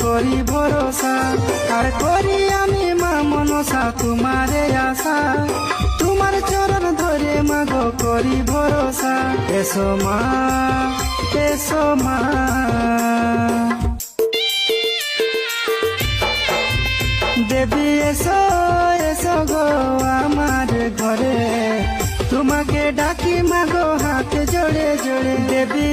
করি ভরসা, আর করি আমি মা মনসা তোমারে আশা। তোমার চরণ ধরে মাগো করি ভরসা, এসো মা এসো মা। দেবী এসো এসো গো আমার ঘরে, তোমাকে ডাকি মাগো হাত জোড়ে জোড়ে। দেবী